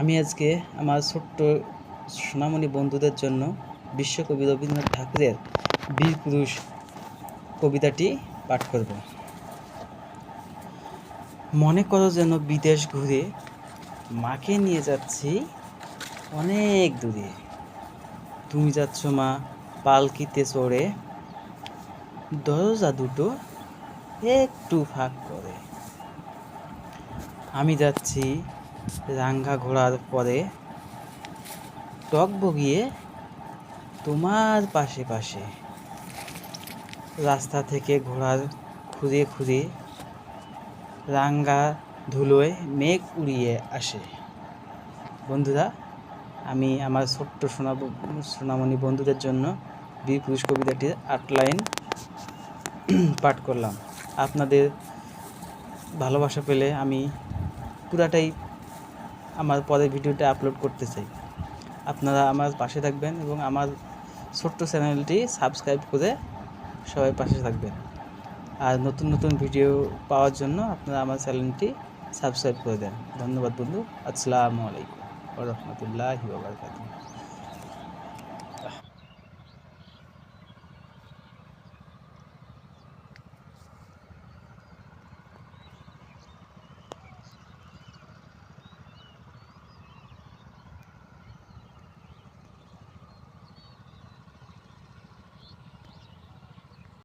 আমি আজকে আমার ছোট্ট সোনামণি বন্ধুদের জন্য বিশ্বকবি রবীন্দ্রনাথ ঠাকুরের বীর পুরুষ কবিতাটি পাঠ করব। মনে করো যেন বিদেশ ঘুরে মাকে নিয়ে যাচ্ছি অনেক দূরে। তুমি যাচ্ছ মা পালকিতে চড়ে, দরজা দুটো একটু ফাঁক করে। আমি যাচ্ছি রাঙ্গা ঘোড়ার পরে, টগবগিয়ে তোমার পাশে পাশে। রাস্তা থেকে ঘোড়ার খুঁড়ে খুঁড়ে রাঙ্গা ধুলোয় মেঘ উড়িয়ে আসে। বন্ধুরা, আমি আমার ছোট্ট সোনামণি বন্ধুদের জন্য বীর পুরুষ কবিতাটির 8 লাইন পাঠ করলাম। আপনাদের ভালোবাসা পেলে আমি পুরাটাই আমার পরের ভিডিওটা আপলোড করতে চাই। আপনারা আমার পাশে থাকবেন এবং আমার ছোট্ট চ্যানেলটি সাবস্ক্রাইব করে সবাই পাশে থাকবেন। আর নতুন নতুন ভিডিও পাওয়ার জন্য আপনারা আমার চ্যানেলটি সাবস্ক্রাইব করে দেন। ধন্যবাদ বন্ধু। আসসালামু আলাইকুম ওয়া রাহমাতুল্লাহি ওয়া বারাকাতুহু।